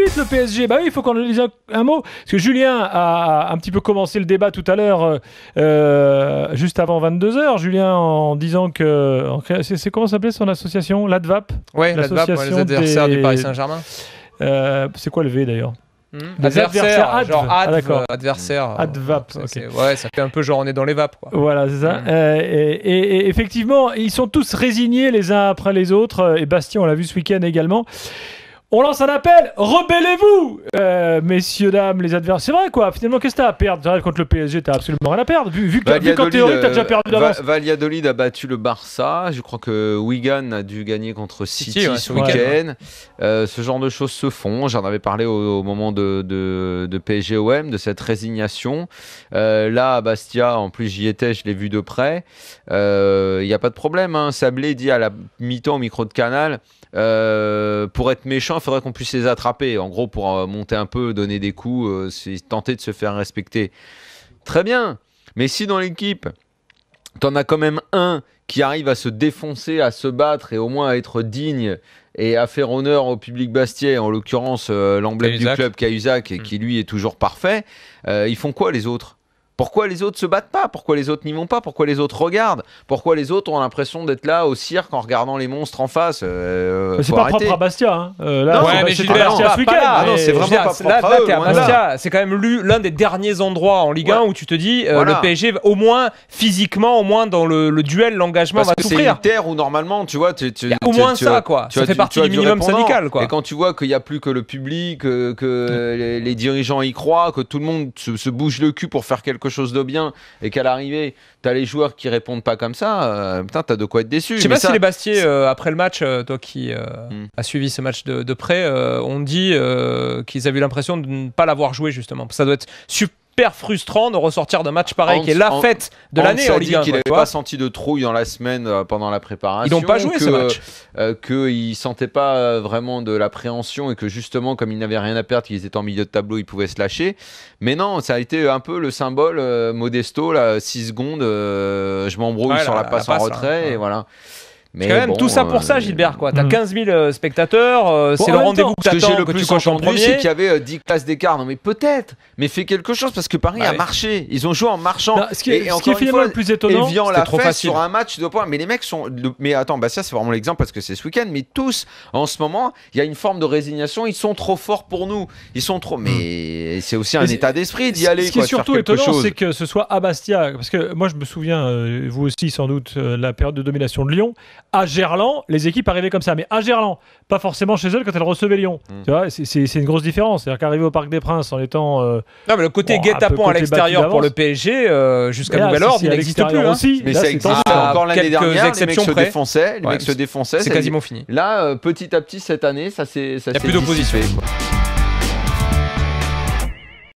vite le PSG. Bah oui, il faut qu'on en dise un mot. Parce que Julien a un petit peu commencé le débat tout à l'heure, juste avant 22h. Julien, en disant que... C'est comment s'appelait son association? L'ADVAP. Oui, l'ADVAP, les adversaires du Paris Saint-Germain. C'est quoi le V d'ailleurs? Des adversaires, genre adversaire. Advap. Ouais, ça fait un peu genre on est dans les vapes, quoi. Voilà, c'est ça. Et effectivement, ils sont tous résignés les uns après les autres. Et Bastien, on l'a vu ce week-end également. On lance un appel, rebellez-vous, messieurs, dames, les adversaires. C'est vrai, quoi. Finalement, qu'est-ce que t'as à perdre? Contre le PSG, t'as absolument rien à perdre. Vu qu'en théorie, t'as déjà perdu d'avance. Valladolid a battu le Barça. Je crois que Wigan a dû gagner contre City ce week-end. Ce genre de choses se font. J'en avais parlé au moment de PSG-OM, de cette résignation. Là, à Bastia, en plus, j'y étais, je l'ai vu de près. Il n'y a pas de problème. Hein. Sablé dit à la mi-temps au micro de Canal... pour être méchant, il faudrait qu'on puisse les attraper. En gros, pour monter un peu, donner des coups, c'est tenter de se faire respecter. Très bien. Mais si dans l'équipe, t'en as quand même un qui arrive à se défoncer, à se battre et au moins à être digne et à faire honneur au public bastiais, en l'occurrence l'emblème du club Cahuzac, et qui lui est toujours parfait, ils font quoi les autres ? Pourquoi les autres se battent pas? Pourquoi les autres n'y vont pas? Pourquoi les autres regardent? Pourquoi les autres ont l'impression d'être là au cirque en regardant les monstres en face? C'est pas propre à Bastia. Hein. Là, non, mais Gilbert, c'est vraiment pas propre à eux. Là, Bastia, c'est quand même l'un des derniers endroits en Ligue 1 où tu te dis le PSG, au moins physiquement, au moins dans le duel, l'engagement va souffrir. C'est une terre où normalement, tu vois, au moins ça, quoi. Ça fait partie du minimum syndical, quoi. Et quand tu vois qu'il n'y a plus que le public, que les dirigeants y croient, que tout le monde se bouge le cul pour faire quelque chose de bien, et qu'à l'arrivée t'as les joueurs qui répondent pas comme ça, putain, t'as de quoi être déçu. Je sais pas si les Bastiais après le match, toi qui as suivi ce match de près, ont dit qu'ils avaient eu l'impression de ne pas l'avoir joué, justement. Ça doit être super frustrant de ressortir d'un match pareil qui est la fête de l'année en Ligue 1. Il n'avait pas senti de trouille dans la semaine pendant la préparation. Ils n'ont pas joué ce match. Qu'ils ne sentaient pas vraiment de l'appréhension et que justement, comme ils n'avaient rien à perdre, qu'ils étaient en milieu de tableau, ils pouvaient se lâcher. Mais non, ça a été un peu le symbole Modesto, là, 6 secondes, je m'embrouille sur la passe en retrait, et voilà. Mais quand même, tout ça pour ça, Gilbert, quoi. T'as 15 000 spectateurs, c'est le rendez-vous que t'attends, que tu coches en premier. C'est qu'il y avait 10 classes d'écart. Non, mais peut-être, mais fais quelque chose parce que Paris a marché. Ils ont joué en marchant. Non, ce qui est finalement le plus étonnant, c'était trop facile sur un match de points. Mais les mecs sont. Mais attends, Bastia, c'est vraiment l'exemple parce que c'est ce week-end. Mais tous, en ce moment, il y a une forme de résignation. Ils sont trop forts pour nous. Ils sont trop. Mais c'est aussi un état d'esprit d'y aller. Ce qui est surtout étonnant, c'est que ce soit à Bastia. Parce que moi, je me souviens, vous aussi sans doute, la période de domination de Lyon. À Gerland, les équipes arrivaient comme ça, mais à Gerland, pas forcément chez elles quand elles recevaient Lyon. Tu vois, c'est une grosse différence. C'est-à-dire qu'arriver au Parc des Princes en étant... non, mais le côté guet-apens à l'extérieur pour le PSG, jusqu'à nouvel ordre, il n'existe plus. Aussi, mais ça existe encore l'année dernière, les mecs se défonçaient. C'est quasiment fini. Là, petit à petit, cette année, ça s'est plus d'opposition.